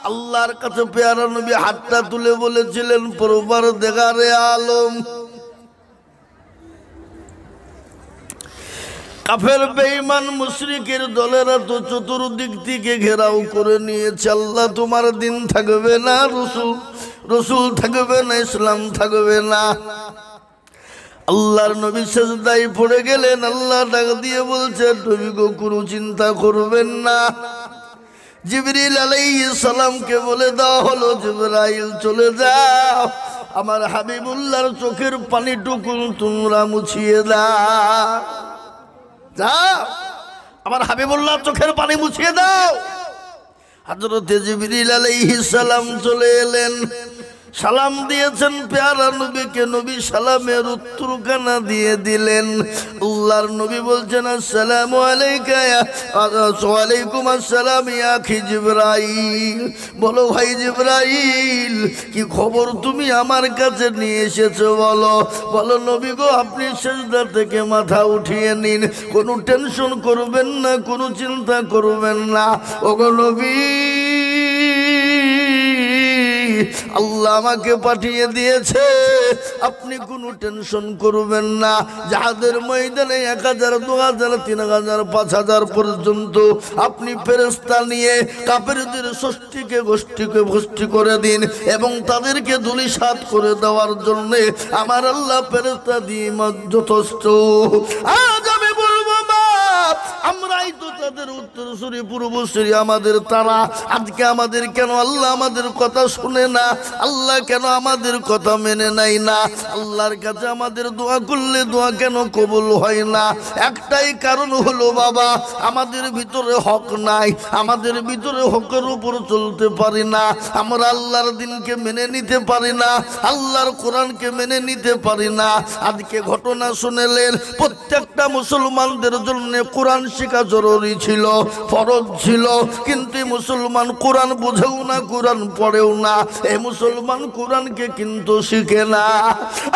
আল্লাহর কাছে পেয়ারা নবী হাতটা তুলে বলেছিলেন, পরওয়ারদিগারে আলম, কাফের বেঈমান মুশরিকের দলেরা তো চতুর্দিক থেকে ঘেরাও করে নিয়েছে। আল্লাহ তোমার দিন থাকবে না, রসুল থাকবে না, ইসলাম থাকবে না। আল্লাহর নবী সিজদায় পড়ে গেলেন। আল্লাহ ডাক দিয়ে বলছেন, নবী গো কোনো চিন্তা করবেন না। জিবরিল আলাইহিস সালামকে বলে দেওয়া হলো, জিবরাইল চলে যাও, আমার হাবিবুল্লাহর চোখের পানিটুকু তোমরা মুছিয়ে দাও। যাও, আমার হাবিবুল্লাহর চোখের পানি মুছিয়ে দাও। হযরত জিবরিল আলাইহিস সালাম চলে এলেন, সালাম দিয়েছেন পেয়ারা নবীকে। নবী সালামের উত্তরখানা দিয়ে দিলেন। আল্লাহর নবী বলছেন, আসসালামু আলাইকা, ওয়ালাইকুম আসসালাম ইয়া আখি জিবরাইল। বলো ভাই জিবরাইল, কি খবর তুমি আমার কাছে নিয়ে এসেছো? বলো নবী গো, আপনি সিজদা থেকে মাথা উঠিয়ে নিন, কোনো টেনশন করবেন না, কোনো চিন্তা করবেন না। ওগো নবী, আল্লাহ আমাকে পাঠিয়ে দিয়েছে, আপনি কোনো টেনশন করবেন না। যাহাদের ময়দানে 1000, 2000, 3000, 5000 পর্যন্ত আপনি ফেরেশতা নিয়ে কাফেরদের ষষ্ঠীকে গোষ্ঠী করে দিন এবং তাদেরকে ধূলিসাৎ করে দেওয়ার জন্য আমার আল্লাহ ফেরেশতা দিয়ে যথেষ্ট। আজ আমি বলবো, আমরাই তো তাদের উত্তরসূরি, পূর্বসূরি, আমাদের তারা। আজকে আমাদের কেন আল্লাহ আমাদের কথা শুনে না? আল্লাহ কেন আমাদের কথা মেনে নেয় না? আল্লাহর কাছে আমাদের দোয়া করলে দোয়া কেন কবুল হয় না? একটাই কারণ হলো বাবা, আমাদের ভিতরে হক নাই, আমাদের ভিতরে হকের উপর চলতে পারি না। আমরা আল্লাহর দিনকে মেনে নিতে পারি না, আল্লাহর কোরআনকে মেনে নিতে পারি না। আজকে ঘটনা শুনেলেন, প্রত্যেকটা মুসলমানদের জন্য কোরআন শেখা জরুরি ছিল, ফরজ ছিল, কিন্তু মুসলমান কোরআন বুঝেও না, কোরআন পড়েও না। এই মুসলমান কোরআনকে কিন্তু শিখে না।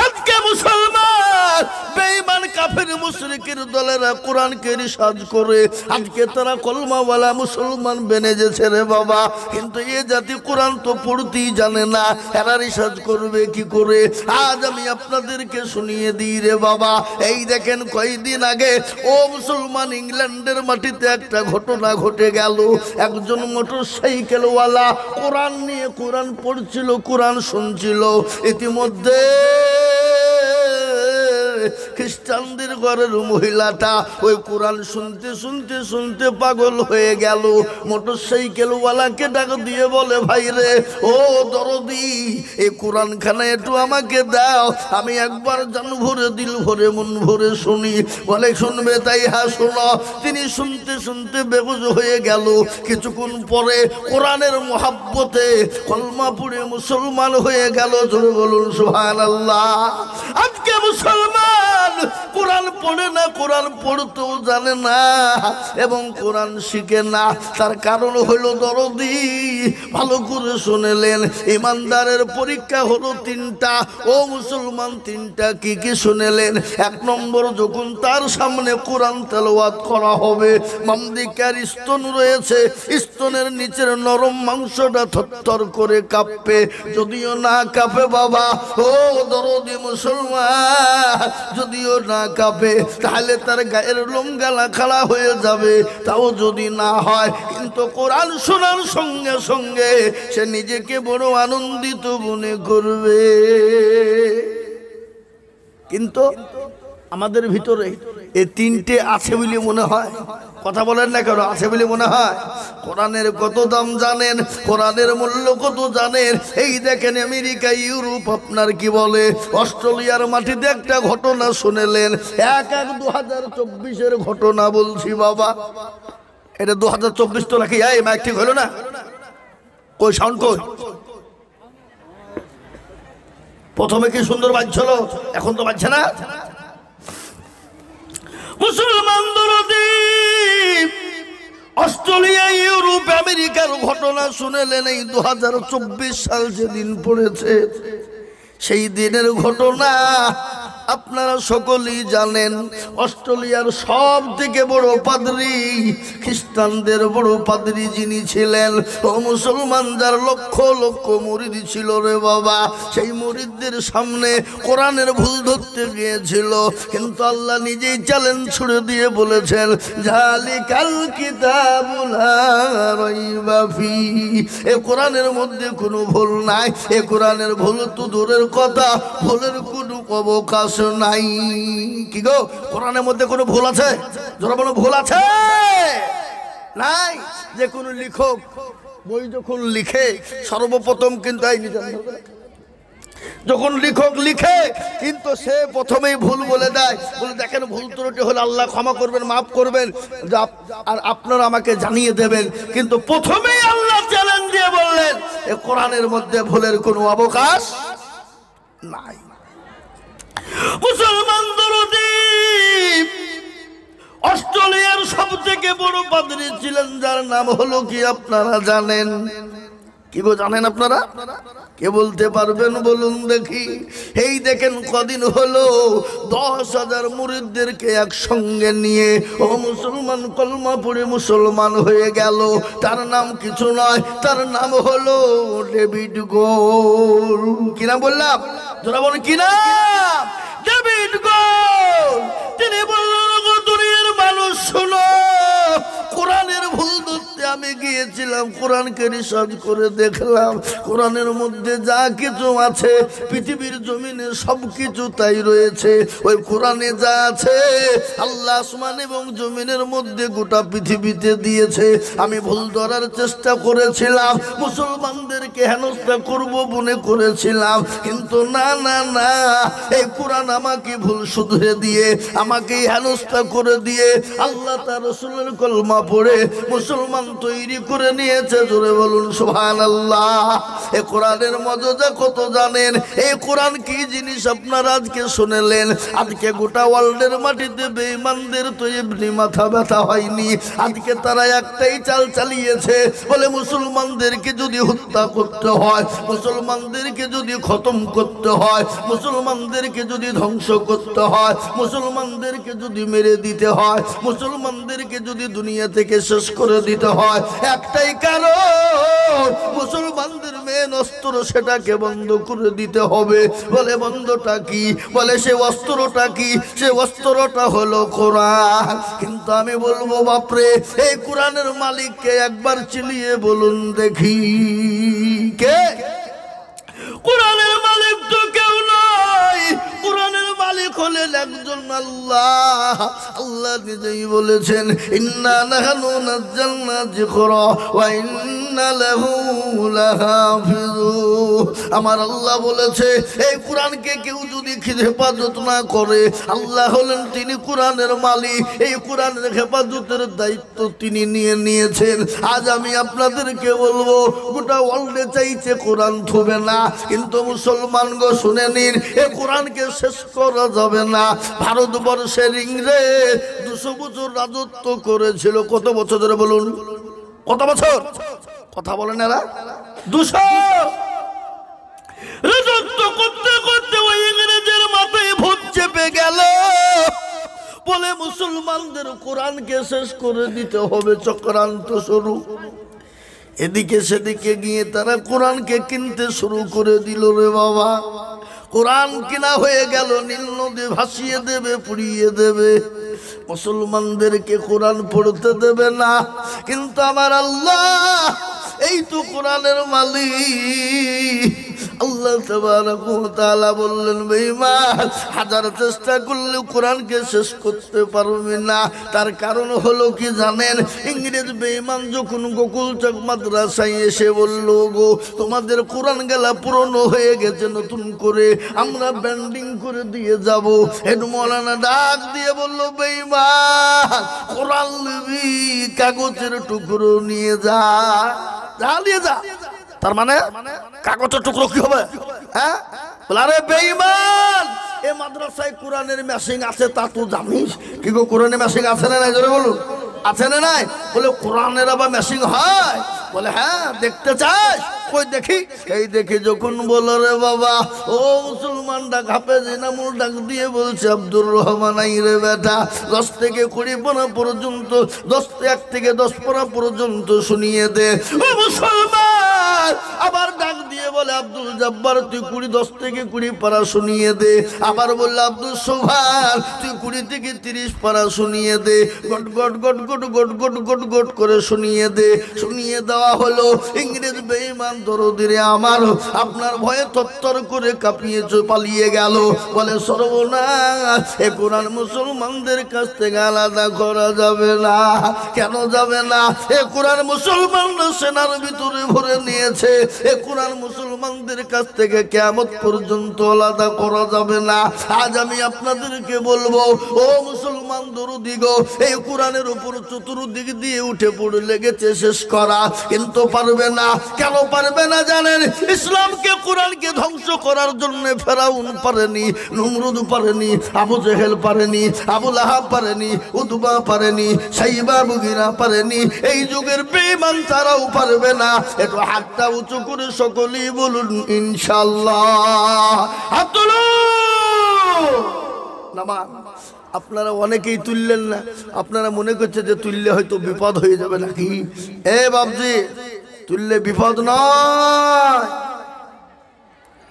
আজকে মুসলমান বেঈমান কাফের মুশরিকের দলেরা কোরআনকে রিসার্চ করে আজকে তারা কলমাওয়ালা মুসলমান বেনেছে রে বাবা। কিন্তু এ জাতি কোরআন তো পড়তেই জানে না, এরা রিসার্চ করবে কি করে? আজ আমি আপনাদেরকে শুনিয়ে দিই রে বাবা। এই দেখেন, কয়েকদিন আগে ও মুসলমান, ইংল্যান্ডের মাটিতে একটা ঘটনা ঘটে গেল। একজন মোটরসাইকেলওয়ালা কোরআন নিয়ে কোরআন পড়ছিল, কোরআন শুনছিল। ইতিমধ্যে খ্রিস্টানদের ঘরের মহিলাটা ওই কোরআন শুনতে শুনতে শুনতে পাগল হয়ে গেল। মোটরসাইকেলওয়ালাকে ডাক দিয়ে বলে, ভাই রে, ও দরদি, এই কোরআনখানা একটু আমাকে দাও, আমি একবার জান ভরে, দিল ভরে, মন ভরে শুনি। বলে, শুনবে? তাই হ্যাঁ শোনো। তিনি শুনতে শুনতে বেহুশ হয়ে গেল। কিছুক্ষণ পরে কোরআনের মোহাব্বতে কলমা পড়ে মুসলমান হয়ে গেল। জোরে বলুন সুবহানাল্লাহ। আজকে মুসলমান কোরআন পড়ে না, কোরআন পড়তেও জানে না এবং কোরআন শিখে না। তার কারণ হলো দরদি, ভালো করে শুনেলেন, ইমানদারের পরীক্ষা হলো 3টা। ও মুসলমান, 3টা কি কি শুনেলেন? 1 নম্বর, যখন তার সামনে কোরআন তেলাওয়াত করা হবে, মামদিকার স্তন রয়েছে, স্তনের নিচের নরম মাংসটা থরথর করে কাঁপবে। যদিও না কাঁপে বাবা, ও দরদি মুসলমান, যদিও না কাঁপে, তাহলে তার গায়ের লোম গালা খাড়া হয়ে যাবে। তাও যদি না হয়, কিন্তু কোরআন শোনার সঙ্গে সঙ্গে সে নিজেকে বড় আনন্দিত মনে করবে। কিন্তু আমাদের ভিতরে এই 3টে আছে বলে মনে হয়। কথা বলেন না কেন? আছে বলে মনে হয়। কোরআনের কত দাম জানেন? কোরআনের মূল্য কত জানেন? এই দেখেন, আমেরিকা, ইউরোপ, আপনার কি বলে, অস্ট্রেলিয়ার মাটিতে একটা ঘটনা শুনেলেন। 2024-এর ঘটনা বলছি বাবা। এটা 2024 তো নাকি? এই মাইক ঠিক হলো না? কই সাউন্ড কই? প্রথমে কি সুন্দর বাজছিল, এখন তো বাজছে না। মুসলমান দরদি অস্ট্রেলিয়া, ইউরোপ, আমেরিকার ঘটনা শুনেলেন। এই 2024 সাল যেদিন পড়েছে, সেই দিনের ঘটনা। আপনারা সকলেই জানেন অস্ট্রেলিয়ার সব থেকে বড় পাদ্রী, খ্রিস্টানদের বড় পাদ্রী যিনি ছিলেন, ও মুসলমান যার লক্ষ লক্ষ মুরিদ ছিল রে বাবা, সেই মুরিদদের সামনে কোরআনের ভুল ধরতে গিয়েছিল, কিন্তু আল্লাহ নিজেই চ্যালেঞ্জ ছুড়ে দিয়ে বলেছেন জালিকাল কিতাবুল লা রাইবা ফি, এ কোরআনের মধ্যে কোনো ভুল নাই, এ কোরআনের ভুল তো দূরের কথা, ভুলের কোনো অবকাশ নাই। কি গো, কোরআনের মধ্যে কোনো ভুল আছে? যারা বলো ভুল আছে নাই। যে কোনো লেখক বই যখন লিখে সর্বপ্রথম কিন্তু যখন লেখক লিখে কিন্তু সে প্রথমেই ভুল বলে দেয়, বলে দেখেন ভুল ত্রুটি হলে আল্লাহ ক্ষমা করবেন, মাফ করবেন, আর আপনারা আমাকে জানিয়ে দেবেন। কিন্তু প্রথমেই আল্লাহ চ্যালেঞ্জ দিয়ে বললেন এ কোরআনের মধ্যে ভুলের কোনো অবকাশ নাই। মুসলমান দরদি অস্ট্রেলিয়ার সব থেকে বড় পাদ্রী ছিলেন, যার নাম হলো কি আপনারা জানেন? কি গো জানেন আপনারা? কে বলতে পারবেন বলুন দেখি? এই দেখেন কদিন হলো 10,000 মুরিদদেরকে একসঙ্গে নিয়ে ও মুসলমান কলমা পড়ে মুসলমান হয়ে গেল। তার নাম কিছু নয়, তার নাম হলো ডেভিড গোল। কি নাম বললাম? যারা বলেন কি নাম? ডেভিড গোল। তিনি বললেন দুনিয়ার মানুষ শোনো, কোরআনের ভুল ধরতে আমি গিয়েছিলাম, কোরআনকে রিসার্চ করে দেখলাম, কোরআনের মধ্যে যা কিছু আছে পৃথিবীর জমিনে সব কিছু তাই রয়েছে। ওই কোরআনে যা আছে আল্লাহ আসমান এবং জমিনের মধ্যে গোটা পৃথিবীতে দিয়েছে। আমি ভুল ধরার চেষ্টা করেছিলাম, মুসলমানদেরকে হেনস্থা করব মনে করেছিলাম, কিন্তু না না না, এই কোরআন আমাকে ভুল শুধরে দিয়ে, আমাকে হেনস্থা করে দিয়ে আল্লাহ তার রাসূলের কলমা পড়ে মুসলমান তৈরি করে নিয়েছে। জোরে বলুন সুবহানাল্লাহ। এই কোরআনের মর্যাদা কত জানেন? এই কোরআন কি জিনিস আপনারা আজকে শুনলেন। আজকে গোটা ওয়ার্ল্ডের মাটিতে বেঈমানদের তো এমনি মাথা ব্যথা হয়নি, আজকে তারা একটাই চাল চালিয়েছে, বলে মুসলমানদেরকে যদি হত্যা করতে হয়, মুসলমানদেরকে যদি খতম করতে হয়, মুসলমানদেরকে যদি ধ্বংস করতে হয়, মুসলমানদেরকে যদি মেরে দিতে হয়, মুসলমানদেরকে যদি দুনিয়া থেকে শেষ করে দিতে হয়, একটাই কারণ মুসলমানদের মেন অস্ত্র, সেটাকে বন্ধ করে দিতে হবে। বলে বন্ধটা কি? বলে সে অস্ত্রটা কি? সে অস্ত্রটা হলো কোরআন। কিন্তু আমি বলবো বাপরে, এই কোরআনের মালিককে একবার চিলিয়ে বলুন দেখি কে? কোরআনের মালিক তো কেউ নয়, কোরআনের মালিক হলেন একজন আল্লাহ। আল্লাহ নিজেই বলেছেন ইন্না নাহনু নাযালনা যিকরা ওয়া ইন্না লাহু লাহাফিজুন। আমার আল্লাহ বলেছে এই কোরআনকে কেউ যদি হেফাজত না করে, আল্লাহ হলেন তিনি কোরআনের মালিক, এই কোরআনের হেফাজতের দায়িত্ব তিনি নিয়ে নিয়েছেন। আজ আমি আপনাদেরকে বলবো গোটা ওয়ার্ল্ডে চাইছে কোরআন থুবে না, কিন্তু মুসলমান গো শুনে নিন, এ কোরআনকে শেষ করা যাবে না। ভারতবর্ষের ইংরেজ 200 বছর রাজত্ব করেছিল। কত বছর ধরে বলুন? কত বছর? কথা বলেন এরা? 200 রাজত্ব করতে করতে ওই ইংরেজের মাথায় ভূত চেপে গেল, বলে মুসলমানদের কোরআনকে শেষ করে দিতে হবে। চক্রান্ত শুরু। এদিকে সেদিকে গিয়ে তারা কোরআনকে কিনতে শুরু করে দিল রে বাবা। কোরআন কিনা হয়ে গেল, নীল নদী ভাসিয়ে দেবে, পুড়িয়ে দেবে, মুসলমানদেরকে কোরআন পড়তে দেবে না। কিন্তু আমার আল্লাহ এই তো কোরআনের মালিক। আল্লাহ তাবারাক ওয়া তাআলা বললেন বেঈমান, হাজার চেষ্টা করলে কোরআনকে শেষ করতে পারবে না। তার কারণ হলো কি জানেন? ইংরেজ বেঈমান যখন গোকুলচক মাদ্রাসায় এসে বলল, গো তোমাদের কোরআন গেলা পুরনো হয়ে গেছে, নতুন করে আমরা ব্যান্ডিং করে দিয়ে যাব। হেড মাওলানা ডাক দিয়ে বলল, বেঈমান কোরআন নিবি, কাগজের টুকরো নিয়ে যা, যা নিয়ে যা। তার মানে কাগজের টুকরো কি হবে? হ্যাঁ, আরে বেঈমান, এ মাদ্রাসায় কোরআনের মেশিন আছে তা তুই জানিস? কি গো কোরআনের মেশিন আছে না নাই? জোরে বলুন, আছে না নাই? বলে কোরআনের আবার মেশিন হয়? বলে হ্যাঁ। দেখতে চাস? কই দেখি, এই দেখে যখন বলো রে বাবা ও মুসলমান ডাক হাফেজ ইনামুল ডাক দিয়ে বলছে আব্দুর রহমান আই রে বেটা 10 থেকে 20 পারা পর্যন্ত 1 থেকে 10 পারা পর্যন্ত শুনিয়ে দে। ও মুসলমান আবার ডাক দিয়ে বলে আব্দুল জব্বার তুই 10 থেকে 20 পারা শুনিয়ে দে। আবার বলল আব্দুল সোভান তুই 20 থেকে 30 পারা শুনিয়ে দে। গট গট গট গট গট গট গট গট করে শুনিয়ে দে। শুনিয়ে দেওয়া হলো। ইংরেজ বেঈমান দরদিরে আমার আপনার ভয়ে তত্তর করে কাঁপিয়ে পালিয়ে গেল। বলে সর্বনাশ এ কোরআন মুসলমানদের কাছ থেকে আলাদা করা যাবে না। কেন যাবে না? এ কোরআন মুসলমানরা সেনার ভিতরে ভরে নিয়েছে। এ কোরআন মুসলমানদের কাছ থেকে কিয়ামত পর্যন্ত আলাদা করা যাবে না। আজ আমি আপনাদেরকে বলবো ও মুসলমান দরদি গো, এই কোরআনের উপর চতুর্দিক দিয়ে উঠে পড়ে লেগেছে শেষ করা, কিন্তু পারবে না। কেন পারবে না জানেন? ইসলামকে কোরআনকে ধ্বংস করার জন্য ফেরাউন পারেনি, নমরুদ পারেনি, আবু জেহেল পারেনি, আবু লাহাব পারেনি, উতবা পারেনি, সাইবা মুগিরা পারেনি। এই যুগের বেঈমান তারাও পারবে না। একটু হাতটা উঁচু করে সকলেই বলুন ইনশাআল্লাহ। হাত তুলুন। নামান আপনারা অনেকেই তুললেন না। আপনারা মনে করছে যে তুললে হয়তো বিপদ হয়ে যাবে নাকি? এ বাবজি তুললে বিপদ নয়,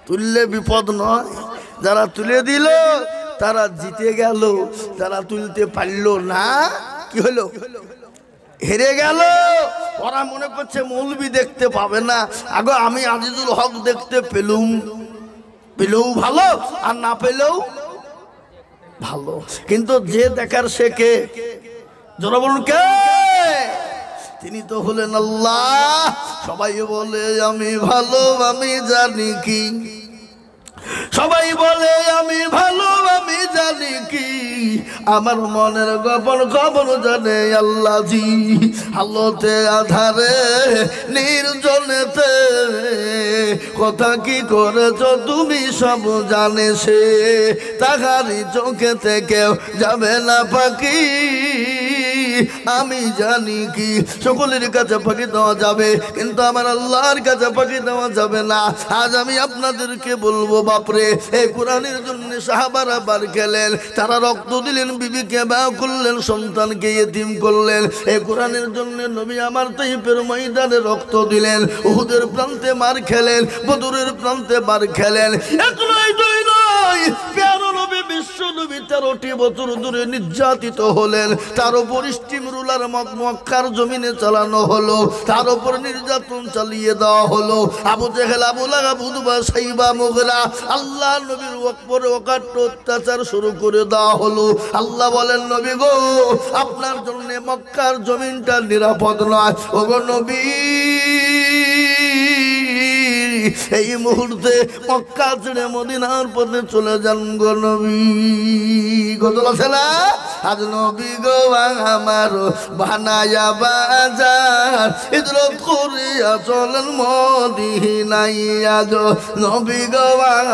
তুললে বিপদ নয়। যারা তুলে দিল তারা জিতে গেল, যারা তুলতে পারল না কি হলো? হেরে গেল। ওরা মনে করছে মৌলবি দেখতে পাবে না। আগে আমি আজিজুল হক দেখতে পেলেও ভালো, আর না পেলেও ভালো। কিন্তু যে দেখার সে কে? যারা বলুন কে? তিনি তো হলেন আল্লাহ। সবাই বলে আমি ভালো আমি জানি কি, সবাই বলে আমি ভালো আমি জানি কি, আমার মনের গোপন খবর জানে আল্লাহ জি। আলোতে আধারে নির্জনেতে কথা কি করেছ তুমি সব জানে সে, তাহারি চোখে থেকে যাবে না পাখি আমি জানি কি। সকলের কাছে ফাঁকি দেওয়া যাবে, কিন্তু আমার আল্লাহর কাছে ফাঁকি দেওয়া যাবে না। আজ আমি আপনাদেরকে বলবো বাপরে, এই কোরআনের জন্য সাহাবারা বার গেলেন, তারা রক্ত দিলেন, বিবিকে বিবাহ করলেন, সন্তানকে এতিম করলেন। এই কোরআনের জন্য নবী আমার তাইফের ময়দানে রক্ত দিলেন, উহুদের প্রান্তে মার খেলেন, বদরের প্রান্তে মার খেলেন। এক নয় দুই নয়, প্যারো নবী বিশ্ব নবী 13টি বছর ধরে নির্যাতিত হলেন। তার উপর স্টিম রুলার মক্কার জমিনে চালানো হলো, তার উপর নির্যাতন চালিয়ে দেওয়া হলো। আবু জেহেল, আবু লাহাব, উতবা, সাইবা, মুগিরা, আল্লাহ নবীর উপরে অকাট্য অত্যাচার শুরু করে দেওয়া হলো। আল্লাহ বলেন নবী গো, আপনার জন্য মক্কার জমিনটা নিরাপদ নয়। ওগো নবী, এই মুহূর্তে মক্কা ছেড়ে মদিনার পথে চলে যান গো নবী। গজল আছে না? আজ নবী গো আমার বানায়া বাজার হিজরত করিয়া চলেন মদিনায়। আজ নবী গো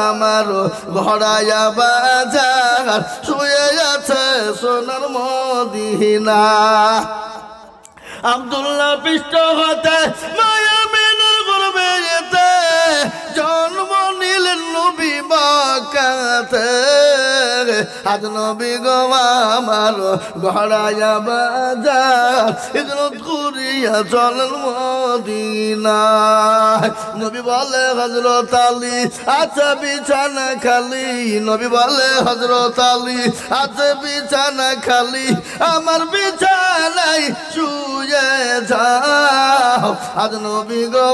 আমার ঘরায়া বাজার শুয়ে আছে সোনার মদিনা। আব্দুল্লাহ পৃষ্ঠ হতে মায়া মেনুর গর্বে যেতে জন্ম নিলেন নবী মক্কাতে। আজ নবী গো আমার ঘরায়া বাজার হিজরত করিয়া চলেন মদিনায়। নবী বলে হযরত আলী আছে বিছানা খালি, নবী বলে হযরত আলী আছে বিছানা খালি, আমার বিছানায় শুয়ে যাও। আজ নবী গো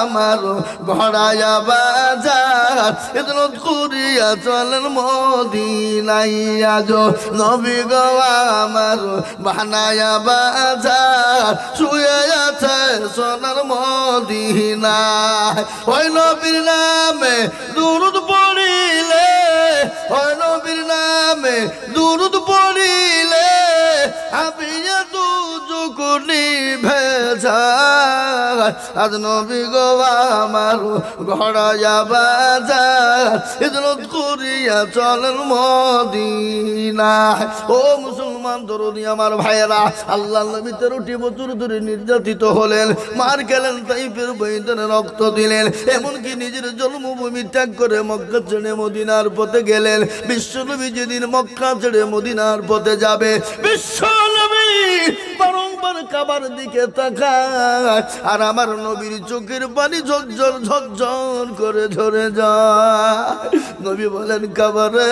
আমার ঘরায়া বাজার হিজরত করিয়া চলেন মদিনায়। আজ নবী গো আমার বানায়া বাজার শুয়ে আছে সোনার মদিনায়। ওই নবীর নামে দুরূদ পড়িলে, ওই নবীর নামে দুরূদ পড়িলে হাবিয়া দুজুক নিভেছে আজ নবী গো আমার ঘড়ায়া বাজার হিজরত করিয়া চলেন মদিনায়। ও মুসলমান তরুণী আমার ভাইয়েরা, আল্লাহ নবী 13টি বছর ধরে নির্যাতিত হলেন, মার খেলেন, তাইফের ময়দানে রক্ত দিলেন, এমনকি নিজের জন্মভূমি ত্যাগ করে মক্কা ছেড়ে মদিনার পথে গেলেন। বিশ্বনবী যেদিন মক্কা ছেড়ে মদিনার পথে যাবে, বিশ্বনবী বারংবার কাবার দিকে তাকায়, আর আমার নবীর চোখের পানি ঝরঝর ঝরঝর করে ঝরে যায়। নবী বলেন, কাবারে,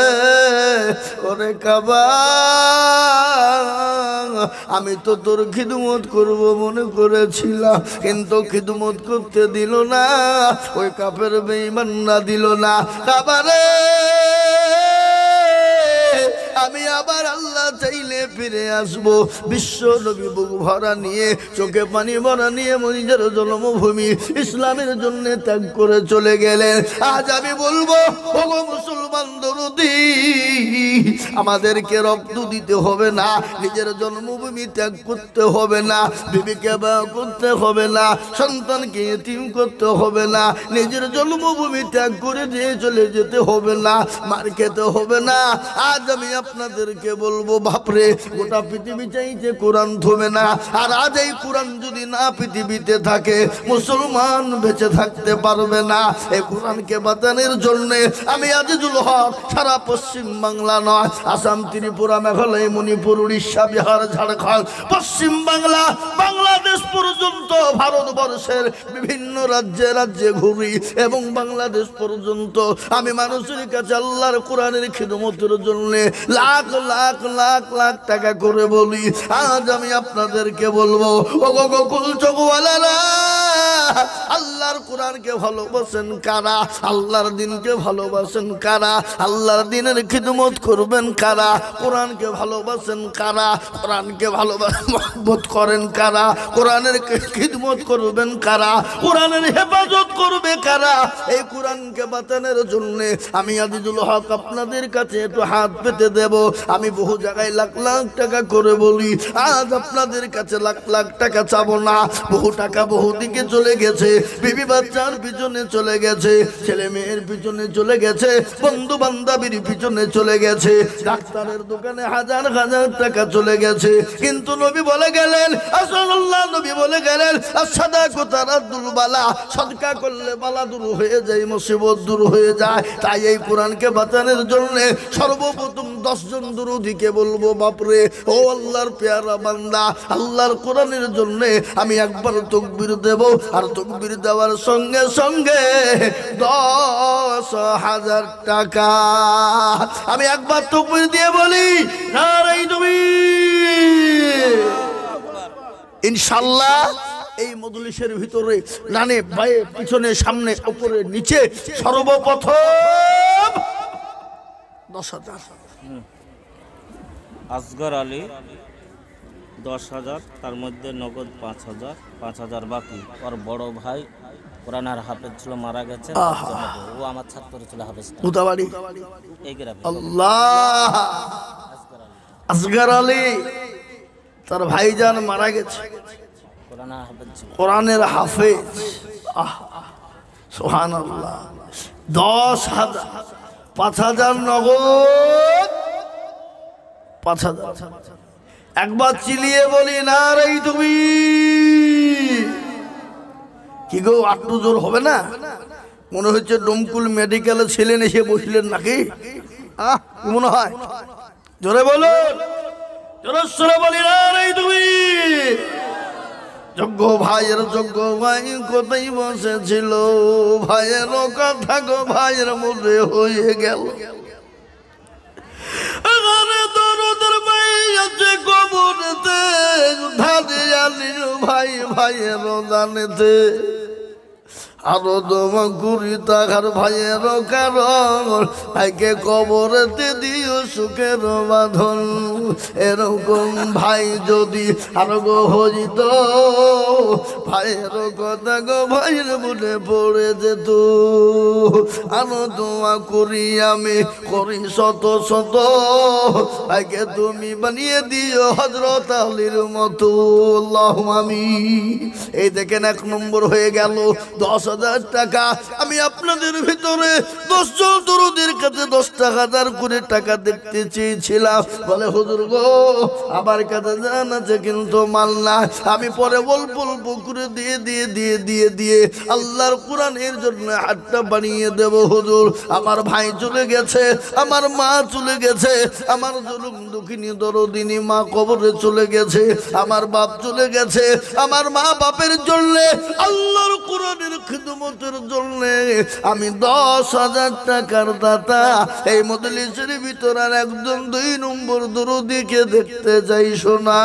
ওরে কাবা, আমি তো তোর খিদমত করব মনে করেছিলাম, কিন্তু খিদমত করতে দিল না, ওই কাফের বেঈমান না দিল না। কাবারে, আমি আবার আল্লাহ চাইলে ফিরে আসবো। বিশ্ব নবী বুক ভরা নিয়ে, চোখে পানি ভরা নিয়ে নিজের জন্মভূমি ইসলামের জন্য ত্যাগ করে চলে গেলেন। আজ আমি বলবো, ওগো মুসলমান দরদি, আমাদেরকে রক্ত দিতে হবে না, নিজের জন্মভূমি ত্যাগ করতে হবে না, বিবিকে বিবাহ করতে হবে না, সন্তানকে এতিম করতে হবে না, নিজের জন্মভূমি ত্যাগ করে দিয়ে চলে যেতে হবে না, মার খেতে হবে না। আজ আমি আপনাদেরকে বলবো, বাপরে, গোটা পৃথিবী চাইছে কোরআন থমে না, আর আজ এই কোরআন যদি না পৃথিবীতে থাকে, মুসলমান বেঁচে থাকতে পারবে না। এই কোরআনকে বাঁচানোর জন্য আমি আজিজুল হক সারা পশ্চিম বাংলা নয়, আসাম, ত্রিপুরা, মেঘালয়, মণিপুর, উড়িষ্যা, বিহার, ঝাড়খণ্ড, পশ্চিম বাংলা, বাংলাদেশ পর্যন্ত ভারতবর্ষের বিভিন্ন রাজ্যে রাজ্যে ঘুরি, এবং বাংলাদেশ পর্যন্ত আমি মানুষের কাছে আল্লাহর কোরআনের খিদমতের জন্য লাখ লাখ লাখ লাখ টাকা করে বলি। আজ আমি আপনাদেরকে বলবো, ও গোকুল চকওয়ালারা, আল্লাহর কোরআনকে ভালোবাসেন কারা? আল্লাহর দিনকে ভালোবাসেন কারা? আল্লাহর দিনের খিদমত করবেন কারা? কোরআনকে ভালোবাসেন কারা? কোরআনকে ভালোবাসা করেন কারা? কোরআনের খিদমত করবেন কারা? কোরআনের হেফাজত করবে কারা? এই কোরআনকে বাঁচানোর জন্য আমি আজিজুল হক আপনাদের কাছে একটু হাত পেতে দেব। আমি বহু জায়গায় লাখ লাখ টাকা করে বলি, আজ আপনাদের কাছে লাখ লাখ টাকা চাবো না। বহু টাকা বহু দিকে চলে গেছে, বিবি বাচ্চার পিছনে চলে গেছে, ছেলে মেয়ের পিছনে চলে গেছে, বন্ধু বান্ধবীর পিছনে চলে গেছে, ডাক্তারের দোকানে হাজার হাজার টাকা চলে গেছে। কিন্তু নবী বলে গেলেন, আসল্লাহ নবী বলে গেলেন, সাদাকাত রাদ্দুল বালা, সদকা করলে বালা দূর হয়ে যায়, মুসিবত দূর হয়ে যায়। তাই এই কোরআনকে বাঁচানোর জন্য সর্বপ্রথম 10 জন দুরূদীকে বলবো, বাপরে, ও আল্লাহর পেয়ারা বান্দা, আল্লাহর কোরআনের জন্য আমি একবার তাকবীর দেব, আর তাকবীর দেওয়ার সঙ্গে সঙ্গে 10,000 টাকা। আমি একবার তাকবীর দিয়ে বলি, নারে তাকবীর। ইনশাআল্লাহ এই মজলিসের ভিতরে ডানে বায়ে পিছনে সামনে উপরে নিচে সর্বপ্রথম 10,000। আসগর আলী 10,000, তার মধ্যে নগদ 5,000, 5,000 বাকি। ওর বড় ভাই কোরআনের হাফেজ ছিল, মারা গেছে, ও আমার ছাত্র ছিল, হাফেজ মুতাবাড়ি এই গ্রামে। আল্লাহ, আসগর আলী তার ভাইজান মারা গেছে, কোরআনের হাফেজ ছিল, কোরআনের হাফেজ। সুবহানাল্লাহ। 10,000, 5,000 নগদ, 5,000। একবার চিলিয়ে বলি, না রে তুমি কি গো, আটটু জোর হবে না? মনে হচ্ছে ডোমকুল মেডিকেলে ছিলেন, এসে বসলেন নাকি? কি মনে হয়? জোরে বলুন, জোরে বলি, না রে তুমি। যোগ্য ভাইয়ের যোগ্য ভাই কোথায় বসেছিল, ভাইয়ের কথা গো ভাইয়ের মধ্যে হয়ে গেল। ভাই ভাইয়ের দানেতে আরো দমা করি তাহার ভাইয়ের কারণ ভাইকে কবরেতে দিও সুখের বাঁধন। এরকম ভাই যদি আরো গো হইত, ভাইয়ের কথা গো ভাইয়ের মনে পড়ে যেত। আরো দোয়া করি আমি করি শত শত, ভাইকে তুমি বানিয়ে দিও হযরত আলীর মতো। আল্লাহুম্মা আমিন। এই দেখেন 1 নম্বর হয়ে গেল 10,000 টাকা। আমি আপনাদের ভিতরে 10 জন দরুদের কাছে 10 টাকা দাঁড় করে টাকা দেখতে চেয়েছিলাম। বলে হুজুর গো আমার কাছে জান আছে কিন্তু মাল না, আমি পরে অল্প অল্প করে দিয়ে আল্লাহর কোরআনের জন্য হাতটা বানিয়ে দেব হুজুর। আমার ভাই চলে গেছে, আমার মা চলে গেছে, আমার জুলুম দুঃখিনী দরদিনী মা কবরে চলে গেছে, আমার বাপ চলে গেছে। আমার মা বাপের জন্য আল্লাহর কোরআনের খিদমতের জন্য আমি 10,000 টাকার দাতা। এই মজলিসের ভিতর আর একজন 2 নম্বর দরদিকে দেখতে যাই শোনা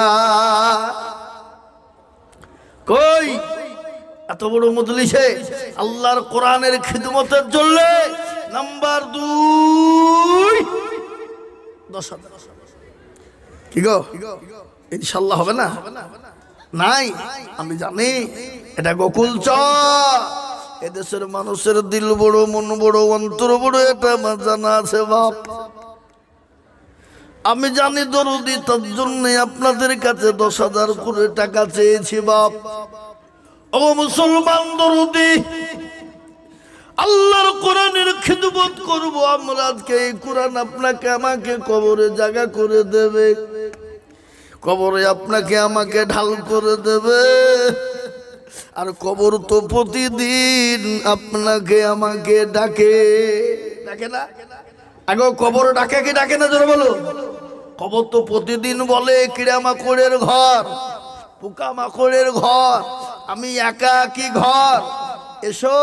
কই? এত বড় মজলিসে আল্লাহর কোরআনের খিদমতের জন্য নাম্বার 2 10,000। কি গো ইনশাআল্লাহ হবে না? নাই আমি জানি এটা গোকুল চর। এদেশের মানুষের দিল বড়, মন বড়, অন্তর বড়, এটা আমার জানা আছে বাপ। আমি জানি দরদি, তার জন্য আপনাদের কাছে 10,000 করে টাকা চেয়েছি বাপ। ও মুসলমান দরদি, আল্লাহর কোরআনের খিদমত করব আমরা। আজকে এই কোরআন আপনাকে আমাকে কবরে জায়গা করে দেবে, কবরে আপনাকে আমাকে ঢাল করে দেবে। আর কবর তো প্রতিদিন আপনাকে আমাকে ডাকে, ডাকে না? আগে কবর ডাকে কি ডাকে না জোরে বলো? কবর তো প্রতিদিন বলে কিড়া মাকড়ের ঘর, পোকা মাকড়ের ঘর, আমি একা কি ঘর, এসো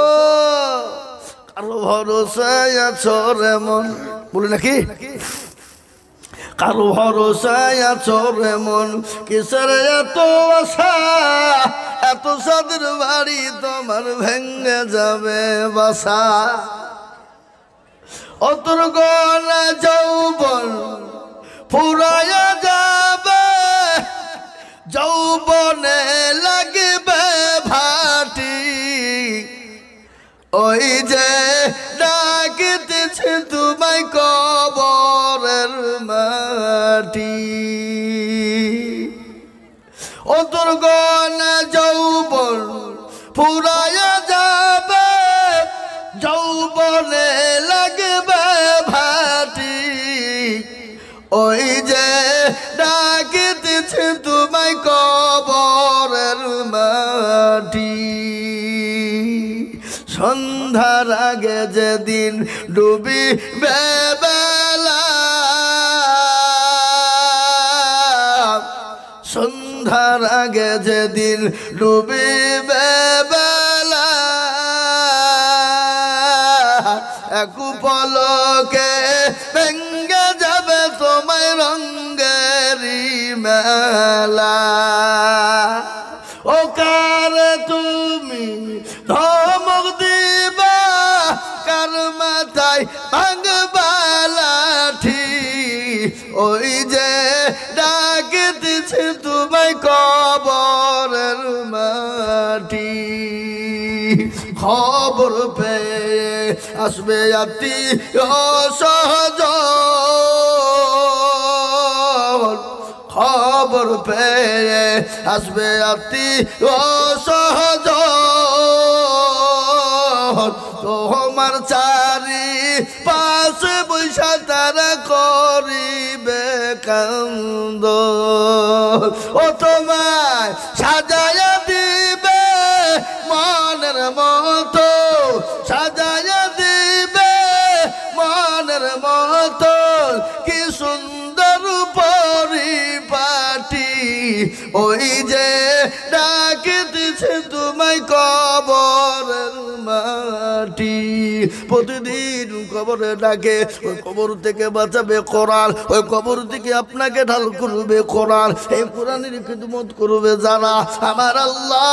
কারো ভরসায় আছো রে মন, বলে নাকি? কারো ভরসায় আছো রে মন, কিসের এত আশা, এত সাদের বাড়ি তোমার ভেঙে যাবে বাসা। অতর গলা যৌবন ফুরায়া যাবে, যৌবনে লাগবে ভাটি, ওই যে ডাকিতেছে তোমায় কবরের মাটি। অতর গলা যৌবন ফুরায়া যাবে, যৌবনে লাগবে ভাটি, ওই যে ডাকিতেছে তোমায় কবরের মাটি। সন্ধ্যার আগে যেদিন ডুবিবে বেলা, সন্ধ্যার আগে যেদিন ডুবিবে বেলা, এক পলকে ভেঙ্গে যাবে তোমায় রঙ্গেরি মেলা। ও কারে তুমি ধমক দিবা, কার মাথায় ভাঙবা লাঠি, ওই যে ডাকিতেছে তোমায় কবরের মাটি। খবর পেয়ে আসবে আত্মীয় স্বজন, খবর পেয়ে আসবে আত্মীয় স্বজন, তোমার চারি পাশে বৈশা তারা করিবে কান্দ। ও তোমায় সাজায়া দিবে মনের মতো, সাজায়া দিবে মনের মতো, কি সুন্দর পরিপাটি, ওই যে ডাকিতেছে তোমায় কবরের মাটি। প্রতিদিন কবরে ডাকে, ওই কবর থেকে বাঁচাবে কোরআন, ওই কবর থেকে আপনাকে ঢাল করবে কোরআন। এই কোরআনের খিদমত করবে যারা, আমার আল্লাহ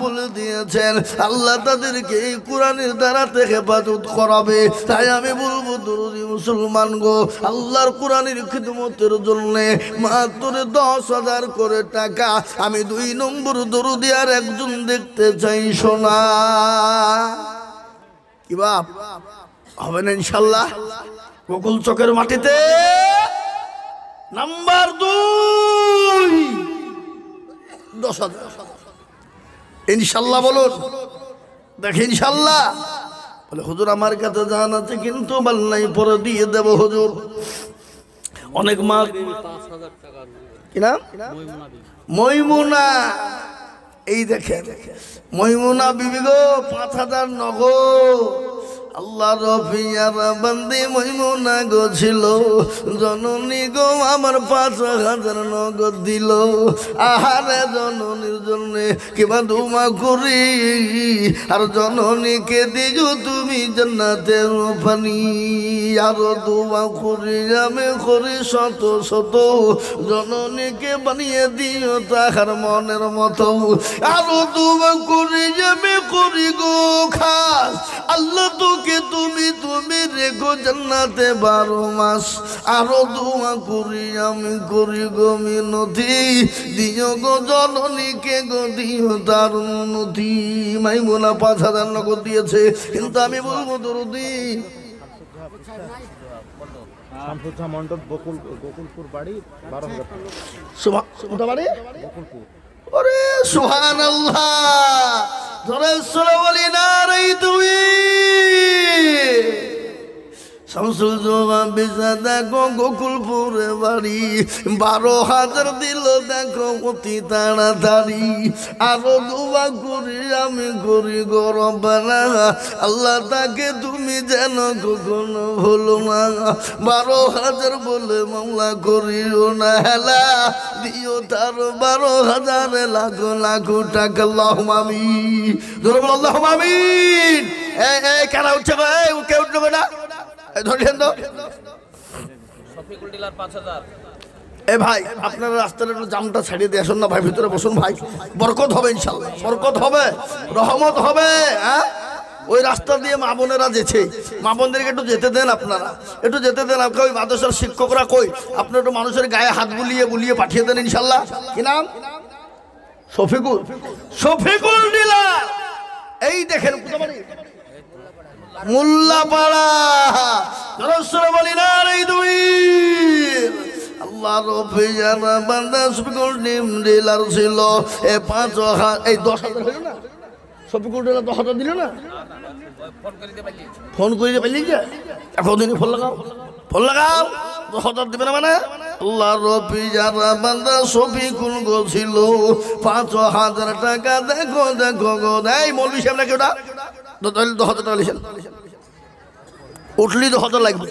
বলে দিয়েছেন আল্লাহ তাদেরকে এই কোরআনের দ্বারা থেকে হেফাজত করাবে। তাই আমি বলবো দরদি মুসলমান গো, আল্লাহর কোরআনের খিদমতের জন্য মাত্র 10,000 করে টাকা আমি 2 নম্বর দরদি আর একজন দেখতে চাই। শোনা কি বাপ হবে না ইনশাল্লাহ? গোকুল চকের মাটিতে নাম্বার 2 10,000 ইনশাল্লাহ বলুন। দেখে ইনশাল্লাহ বলে হুজুর আমার কাছে জান আছে কিন্তু বল নাই, পরে দিয়ে দেব হুজুর। অনেক মা কি নাম মইমুনা, এই দেখে মইমুনা বিবি গো 5,000 নগদ। আল্লাহ রফিয়ার বান্দি মইমুনা গো ছিল, জননী গো আমার 5,000 নগদ দিল। আহারে জননীর জন্য কিবা দুমা করি, আর জননীকে দিও তুমি জান্নাতের পানি। আরো দুমা করি আমি করি শত শত, জননীকে বানিয়ে দিও তাহার মনের মতো। আরো দুমা করি আমি করি গো খাস, আল্লাহ তোকে তুমি তুমি রেখো জান্নাতে 12 মাস। আরো দোয়া করি আমি করি গো মিনতি, দিও গো জননীকে গো দিও তার উন্নতি। মাইমুনা 5,000 নগদ দিয়েছে, কিন্তু আমি বলবো দরদি শামসুজ্জামান মণ্ডপ গোকুলপুর বাড়ি 12,000 টাকা বাড়ি গোকুলপুর। ওরে সুবহানাল্লাহ, জোরে সুরে বলি না রে তুমি। শামসুল জোয়ান বিজা দেখো গোকুলপুরে বাড়ি, 12,000 দিল দেখো অতি তাড়াতাড়ি। আরো দুয়া করি আমি করি গো রব্বানা, আল্লাহ তাকে তুমি যেন কখনো ভুলো না। 12,000 বলে মামলা করিও না হেলা, দিও তার 12,000 লাখ লাখ টাকা। আল্লাহুম্মা আমিন, জোরে বল আল্লাহুম্মা আমিন। এই কারা উঠছে গো? কে উঠলো গো? না ধরেন তো শফিকুল ডিলার 5,000। এ ভাই আপনারা রাস্তার একটু জামটা ছাড়িয়ে দিয়ে আসুন না ভাই, ভিতরে বসুন ভাই, বরকত হবে ইনশাল্লাহ, বরকত হবে, রহমত হবে। হ্যাঁ ওই রাস্তা দিয়ে মা বোনেরা যেছে, মা বোনদেরকে একটু যেতে দেন, আপনারা একটু যেতে দেন। ওই মাদ্রাসার শিক্ষকরা কই, আপনি একটু মানুষের গায়ে হাত বুলিয়ে পাঠিয়ে দেন ইনশাল্লাহ। কি নাম? শফিকুল, শফিকুল ডিলার। এই দেখেন মোল্লাপাড়া, বলি না রে দুই। আল্লাহ রফিয়ানা বান্দা শফিকুল ডিলার ছিল। 5,000 এই 10,000 হলো না? শফিকুল ডিলার 10,000 দিল না? ফোন করে পাইলি যে এখনদিনই ফোন লাগাও, ফোন লাগাও। 10,000 দিবে না মানে? আল্লাহ রফিয়ানা বান্দা শফিকুল গো ছিল, 5,000 টাকা দেখো দেখো গো। এই মৌলভী সাহেব নাকি ওটা 10,000 টাকা লিখেন, উঠলি 10,000 লাগবে।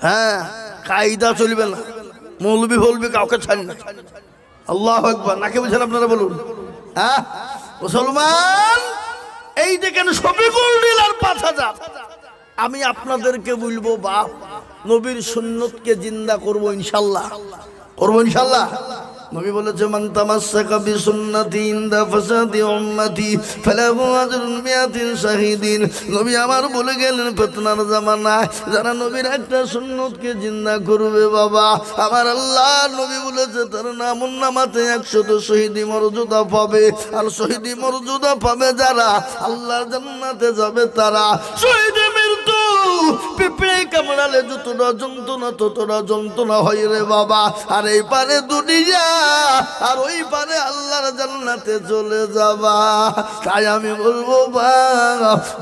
হ্যাঁ কায়দা চলবে না, মৌলবি ফলবি কাউকে ছাড়ি না। আল্লাহু আকবার, নাকি বুঝেন আপনারা বলুন? হ্যাঁ মুসলমান, এই দেখেন শফিকুল ডিলার 5,000। আমি আপনাদেরকে বলবো বাপ, নবীর সুন্নতকে জিন্দা করবো ইনশাল্লাহ, করবো ইনশাল্লাহ। নবী বলেছে মান তামাসসাকা বিসুন্নতি ইনদা ফাসাদি উম্মতি ফালাহু আজরুন মিয়াতিন শাহীদিন। নবী আমার বলে গেলেন ফিতনার জামানায় যারা নবীর একটা সুন্নতকে জিন্দা করবে বাবা, আমার আল্লাহ নবী বলেছে তার নামুন্নামাতে 100 শহীদি মর্যাদা পাবে। আর শহীদি মর্যাদা পাবে যারা, আল্লাহর জান্নাতে যাবে তারা। শহীদের মৃত্যু পিঁপড়ে কামড়ালে যতটা যন্ত্রণা ততটা যন্ত্রণা হয় রে বাবা। আর এই পারে দুনিয়া, আর ওই পারে আল্লাহর জান্নাতে চলে যাবা। তাই আমি বলবো বা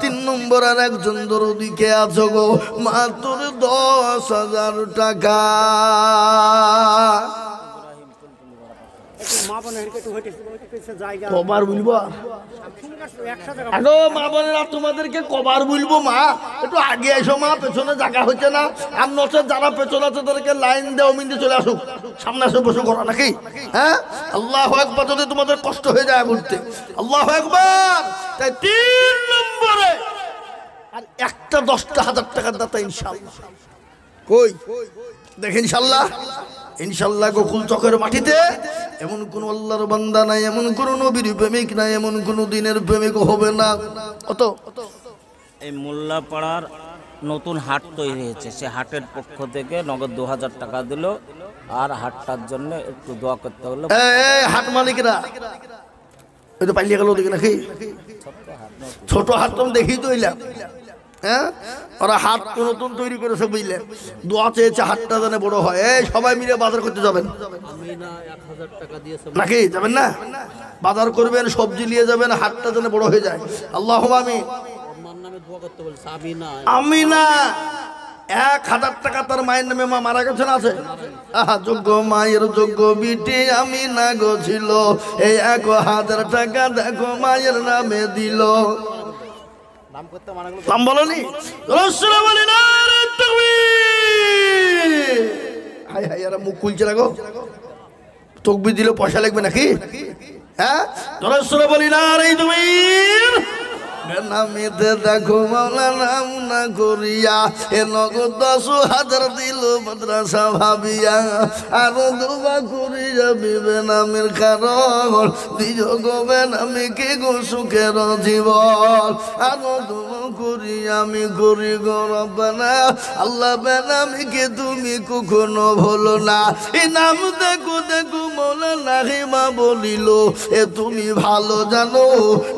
3 নম্বর আর একজন দরদিকে আছো গো, মাত্র 10,000 টাকা। কবার বলবো মা বোনেরা, তোমাদেরকে কবার বলবো মা, একটু আগে এসো মা, পেছনে জায়গা হচ্ছে না। আর নচেত যারা পেছনে আছে তাদেরকে লাইন দেও, মিন্দি চলে আসুক। সামনে এসে বসে করো নাকি? হ্যাঁ, আল্লাহু আকবার যদি তোমাদের কষ্ট হয়ে যায় বলতে, আল্লাহু আকবার। তাই 3 নম্বরে আর একটা 10,000 টাকার দাতা ইনশাআল্লাহ। কই দেখেন ইনশাআল্লাহ, ইনশাআল্লাহ গোকুল চকের মাটিতে এমন কোন আল্লাহর বান্দা নাই, এমন কোন নবীর প্রেমিক নাই, এমন কোন দিনের প্রেমিক হবে না। কত এই মোল্লাপাড়ার নতুন হাট তৈরি হয়েছে, সে হাটের পক্ষ থেকে নগদ 2,000 টাকা দিল। আর হাটটার জন্য একটু দোয়া করতে হলো। এই হাট মালিকরা ওই তো পাইলে গেল দেখি নাকি, ছোট হাট তো দেখি তো এলাম। হ্যাঁ, ওরা হাট নতুন তৈরি করেছে বুঝলেন, দোয়া চেয়েছে হাটটা যেন বড় হয়। এই সবাই মিলে বাজার করতে যাবেন নাকি? যাবেন না? বাজার করবেন, সবজি নিয়ে যাবেন, হাটটা যেন বড় হয়ে যায়। আল্লাহুম্মা আমিন। আমিনা 1,000 টাকা তার মায়ের নামে, মা মারা গেছেন আছে। যোগ্য মায়ের যোগ্য বিটি আমিনা গো ছিল, এই 1,000 টাকা দেখো মায়ের নামে দিল। নাম বলনি? হাই হাই, এরা মুখ খুলছে না গো। তকবির দিলে পয়সা লাগবে নাকি? হ্যাঁ, জোরে বলি না রে তুমি। নামিতে দেখো মাওলা নাম না করিয়া, এ নগদ 10,000 দিল মাদ্রাসা ভাবিয়া। আরো দুবা করিয়া বিবে নামের কারণ, দিজগবে নামে কে গো সুখের জীবন। আরো দুবা করি আমি করি গো রব্বানা, আল্লাহ বেনামিকে তুমি কখনো ভুলো না। এই নাম দেখো দেখো মাওলা নাহিমা বলিল, এ তুমি ভালো জানো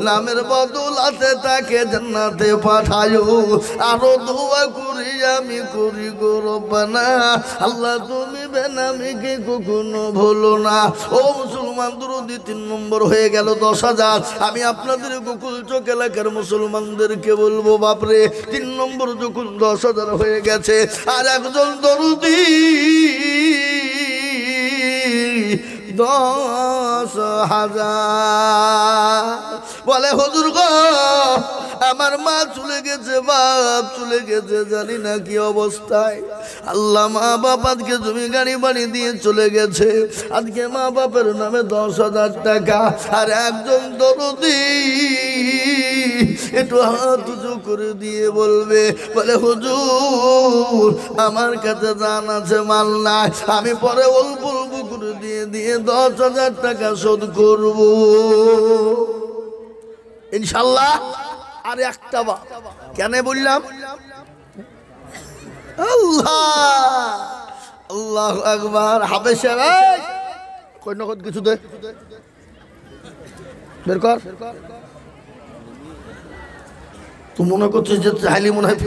নামের বদলাতে তাকে জান্নাতে পাঠায়ো। আরো দোয়া করি আমি করি গো রব্বানা, আল্লাহ তুমি বেনামিকে কখনো ভুলো না। ও মুসলমান দরদি 3 নম্বর হয়ে গেল 10,000। আমি আপনাদের গোকুল চক এলাকার মুসলমানদেরকে বলবো বাপরে, 3 নম্বর যখন 10,000 হয়ে গেছে, আর একজন দরদি 10,000 বলে, হুজুর গো আমার মা চলে গেছে, বাপ চলে গেছে, জানি না কি অবস্থায়। আল্লাহ মা বাপ আজকে জমি গাড়ি বাড়ি দিয়ে চলে গেছে, আজকে মা বাপের নামে 10,000 টাকা। আর একজন দরদি একটু হাত উঁচু করে দিয়ে বলবে, বলে হুজুর আমার কাছে জান আছে মাল নাই, আমি পরে অল্প অল্প করে দিয়ে দিয়ে 10,000 টাকা শোধ করব ইনশাল্লাহ। আর একটা বা কেন বললাম? আল্লাহ আল্লাহু আকবার। হাফেজ সাহেব কই নগদ কিছু দে, বের কর। তুই মনে করছিস যে চাইলে মনে হয়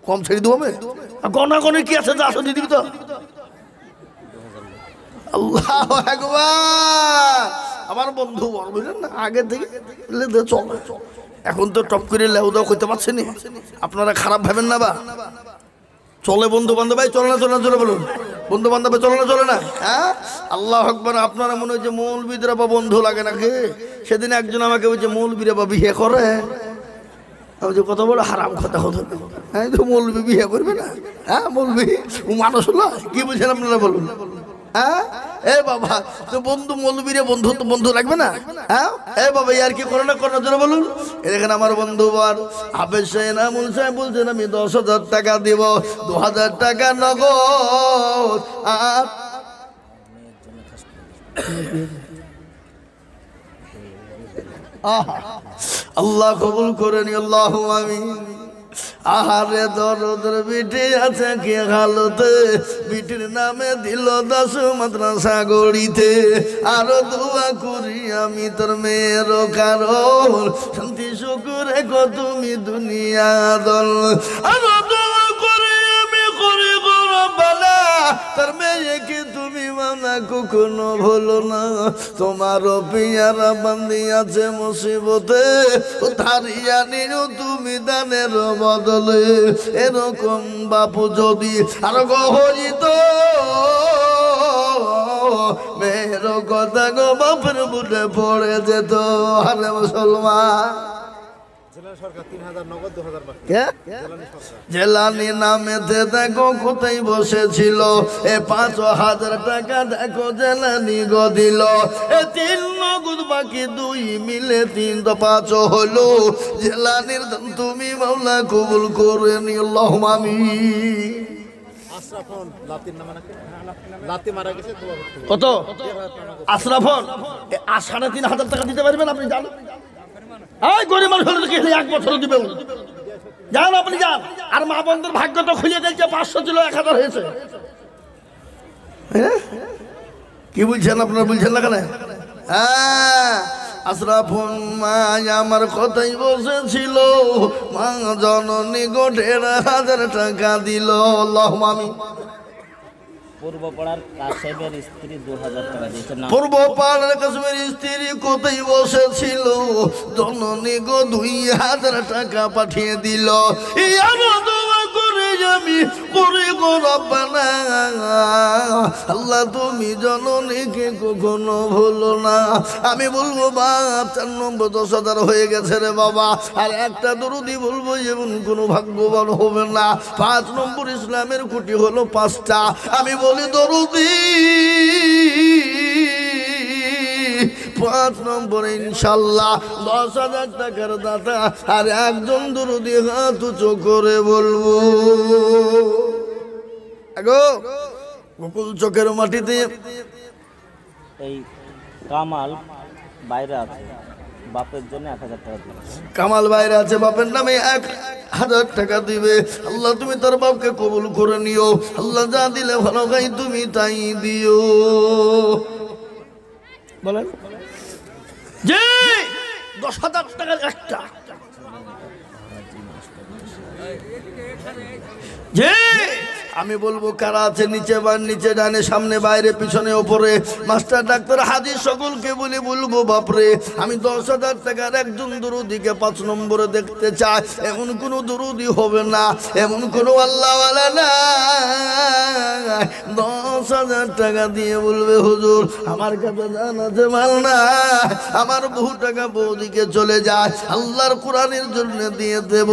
কম ছেড়ে দেবো? গনা গনে কি আছে, যা আসলে দিবি তো। আল্লাহু আকবার। আমার বন্ধু বুঝলেন না, আগে থেকে চল, এখন তো টপ করে লেউ দাও করতে পারছেন। আপনারা খারাপ ভাবেন না বা চলে বন্ধু বান্ধব, ভাই চলে না চলে না, চলে বলুন বন্ধু বান্ধব চলে না চলে না। হ্যাঁ, আল্লাহ আকবার। আপনারা মনে হচ্ছে মৌলবীদের বা বন্ধু লাগে নাকি? সেদিন একজন আমাকে বলছে মৌলবীরা বা বিয়ে করে। আমি যে কত বড় হারাম কথা হতো, হ্যাঁ তো মৌলবী বিয়ে করবে না? হ্যাঁ, মৌলবী মানুষ হলো, কি বুঝছেন আপনারা বলুন? হ্যাঁ, এ বাবা তো বন্ধু মৌলবীরে বন্ধু তো বন্ধু লাগবে না? হ্যাঁ, এ বাবা আর কি করে না করার জন্য বলুন। এখানে আমার বন্ধু বল হাফেজ সাহেব নামুল সাহেব বলছেন আমি 10,000 টাকা দিব, 2,000 টাকা নগদ। আর আল্লাহ কবুল করে নি, আল্লাহ আমিন। আহারে দরদের বিটি আছে কি হালতে, বিটির নামে দিল 10 মাদ্রাসা গড়িতে। আরো দোয়া করি আমি তোর মেয়ের কারণ, শান্তি শুকুর রেখো তুমি দুনিয়া দল। আরো দোয়া করি আমি করি গো রব্বানা, তোর মেয়েকে তুমি মানা কখনো ভুলো না। তোমার পিয়ারা বান্দি আছে মুসিবতে, ধারিয়া নিও তুমি দানের বদলে। এরকম বাপু যদি আর গহরিত মেয়ের কথা গো বাপের বুঝে পড়ে যেত। আরে মুসলমান সরকার 3000 নগদ 2000 বাকি। কে? জেলানি নামেতে দেখো কোথায় বসেছিল, এ 5000 টাকা দেখো জেলানি গো দিল, এ 3 নগদ বাকি 2 মিলে 3 তো 5 হলো। জেলানির দান তুমি মাওলা কবুল করে নিও, আল্লাহুম্মা আমিন। আশরাফন লাতির নামে নাকি লাতি মারা গেছে তো কত আশরাফন 3,500 টাকা দিতে পারবেন আপনি? জান এই গরিব মানুষ হলে কি 1 বছর দিবে? যান আপনি যান। আর মা বন্ধুর ভাগ্য তো খুলে গেছে, 500 ছিল 1000 হয়েছে। হ্যাঁ? কি বলছেন আপনারা, বলছেন না কেন? হ্যাঁ, আশরাফুন মা আমার কথাই বসেছিল, মা জননী গো 1,500 টাকা দিল, আল্লাহুম্মা আমিন। পূর্ব পাড়ার কাশেমের স্ত্রী 2000 টাকা দিয়েছে না। পূর্ব পাড়ার কাশ্মীর স্ত্রী কোথায় বসেছিল, জননী গো 2,000 টাকা পাঠিয়ে দিল। আমি করে গো রব্বানা, আল্লাহ তুমি জননীকে কখনো ভুলো না। আমি বলবো বাপ 4 নম্বর 10,000 হয়ে গেছে রে বাবা, আর একটা দরুদি বলবো যেমন কোনো ভাগ্যবান হবে না। 5 নম্বর ইসলামের খুঁটি হলো 5টা। আমি বলি দরুদি 5 নম্বরে ইনশাল্লাহ 10,000 টাকার দাতা, আর একজন দরুদি হাত উঁচু করে বলবো আগো গোকুল চকের মাটিতে এই কামাল বাইরে আছে, বাপের জন্য 1000 টাকা দিয়েছে। কামাল বাইরে আছে, বাপের নামে 1,000 টাকা দিবে। আল্লাহ তুমি তার বাপকে কবুল করে নিও, আল্লাহ যা দিলে ভালো গাই তুমি তাই দিও। বলেন জি 10,000 টাকার একটা। জি আমি বলবো কারা আছে নিচে, নিচে ডানে সামনে বাইরে পিছনে ওপরে, মাস্টার ডাক্তার হাজি সকলকে বলবো বাপরে আমি 10,000 টাকার একজন দরুদিকে 5 নম্বরে দেখতে চাই। এমন কোন দরুদি হবে না, এমন কোন আল্লাহওয়ালা না 10,000 টাকা দিয়ে বলবে হুজুর আমার কাছে জান আছে মাল না, আমার বহু টাকা বৌদিকে চলে যায়, আল্লাহর কোরআনের জন্য দিয়ে দেব।